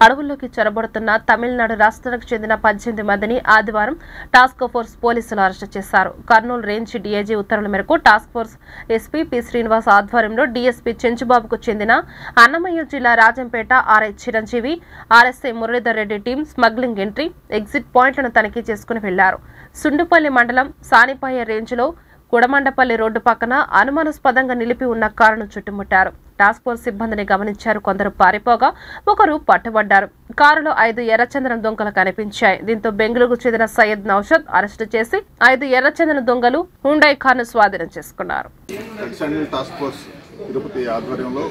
అడవుల్లోకి చొరబడుతున్న తమిళనాడు రాష్ట్రానికి చెందిన 18 మందిని ఆదివారం టాస్క్ ఫోర్స్ పోలీసులు అరెస్టు చేశారు. కర్నూలు రేంజ్ డీఐజీ ఉత్తర్వుల మేరకు task force SP P Srinivas ఆధ్వర్యంలో డీఎస్పీ చెంచుబాబుకు చెందిన అన్నమయ్య జిల్లా Rajampet RI Chiranjeevi, RSI Muralidhar Reddy team smuggling entry, exit పాయింట్లను తనిఖీ చేసుకుని వెళ్లారు. సుండుపల్లి మండలం సానిపాయ రేంజ్లో కుడమండపల్లి రోడ్డు పక్కన అనుమానాస్పదంగా నిలిపి ఉన్న కారును చుట్టుముట్టారు. టాస్క్ ఫోర్స్ సిబ్బందిని గమనించారు. కొందరు పారిపోగా ఒకరు పట్టుబడ్డారు. కారులో 5 ఎర్రచందనం దొంగలు కనిపించాయి. దీంతో బెంగళూరుకు చెందిన సయ్యద్ నౌషద్ అరెస్టు చేసి 5 ఎర్రచందన దొంగలు హుండై కారును స్వాధీనం చేసుకున్నారు. టాస్క్ ఫోర్స్ తిరుపతి ఆధ్వర్యంలో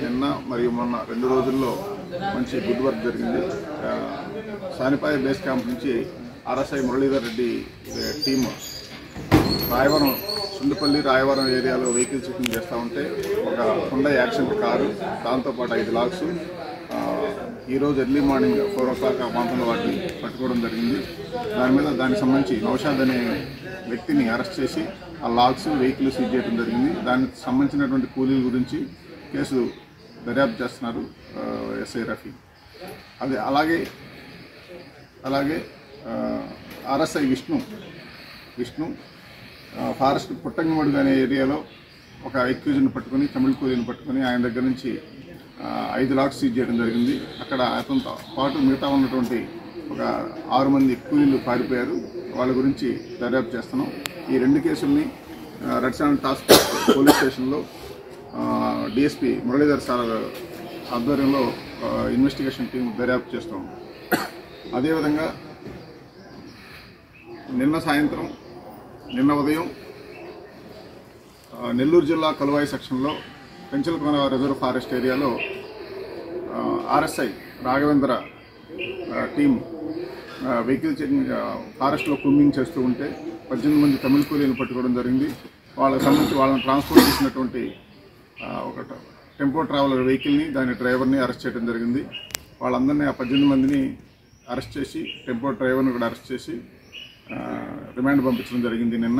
నిన్న మరియు మొన్న 2 రోజుల్లో మంచి గుడ్ వర్క్ జరిగింది. సానిపాయ బేస్ క్యాంప్ నుంచి ఆర్ఎస్ఐ మురళీధర్ రెడ్డి టీము రాయవరం, సుండుపల్లి రాయవరం ఏరియాలో వెహికల్ చెకింగ్ చేస్తూ ఉంటే ఒక హుండై యాక్సెంట్ కారు, దాంతోపాటు 5 లాక్స్ ఈరోజు ఎర్లీ మార్నింగ్ 4 o'clock ఆ ప్రాంతంలో వాటిని పట్టుకోవడం జరిగింది. దానికి సంబంధించి నౌషాద్ అనే వ్యక్తిని అరెస్ట్ చేసి ఆ లాక్స్ వెహికల్ సీజ్ చేయడం జరిగింది. దానికి సంబంధించినటువంటి కూలీల గురించి కేసు దర్యాప్తు చేస్తున్నారు ఎస్ఐ రఫీ. అలాగే ఆర్ఎస్ఐ విష్ణు ఫారెస్ట్ పుట్టంగిమడుగు అనే ఏరియాలో ఒక ఎక్యూజ్ని పట్టుకొని, తమిళ కూలీని పట్టుకొని ఆయన దగ్గర నుంచి 5 లాక్స్ సీజ్ చేయడం జరిగింది. అక్కడ అతనితో పాటు మిగతా ఉన్నటువంటి ఒక 6 మంది కూలీలు పారిపోయారు. వాళ్ళ గురించి దర్యాప్తు చేస్తున్నాం. ఈ 2 కేసుల్ని red sand task force police స్టేషన్లో డిఎస్పీ మురళీధర్ సార్ ఆధ్వర్యంలో ఇన్వెస్టిగేషన్ టీం దర్యాప్తు చేస్తాం. అదేవిధంగా నిన్న ఉదయం నెల్లూరు జిల్లా కలువాయి సెక్షన్లో పెంచలకోన రిజర్వ్ ఫారెస్ట్ ఏరియాలో RSI Raghavendra team vehicle checking ఫారెస్ట్లో కూంబింగ్ చేస్తూ ఉంటే 18 మంది తమిళ కూలీలను పట్టుకోవడం జరిగింది. వాళ్ళకి సంబంధించి వాళ్ళని ట్రాన్స్పోర్ట్ చేసినటువంటి ఒక టెంపో ట్రావెలర్ వెహికల్ని, దాని డ్రైవర్ని అరెస్ట్ చేయడం జరిగింది. వాళ్ళందరినీ ఆ 18 మందిని అరెస్ట్ చేసి, టెంపో డ్రైవర్ని కూడా అరెస్ట్ చేసి రిమాండ్ పంపించడం జరిగింది. నిన్న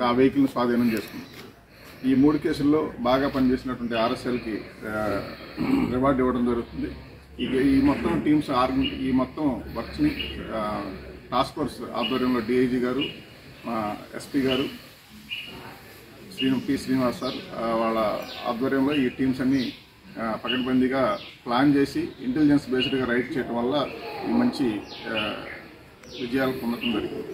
ఆ వెహికల్ని స్వాధీనం చేసుకున్నాం. ఈ 3 కేసుల్లో బాగా పనిచేసినటువంటి ఆర్ఎస్ఎల్కి రివార్డు ఇవ్వడం జరుగుతుంది. ఈ మొత్తం టీమ్స్ ఈ మొత్తం వర్క్స్ని టాస్క్ ఫోర్స్ ఆధ్వర్యంలో డిఐజీ గారు, ఎస్పీ గారు, పి శ్రీనివాస్ సార్ వాళ్ళ ఆధ్వర్యంలో ఈ టీమ్స్ అన్నీ పకడ్బందీగా ప్లాన్ చేసి ఇంటెలిజెన్స్ బేస్డ్గా రైడ్ చేయడం వల్ల ఈ మంచి విజయాలు పొందడం జరిగింది.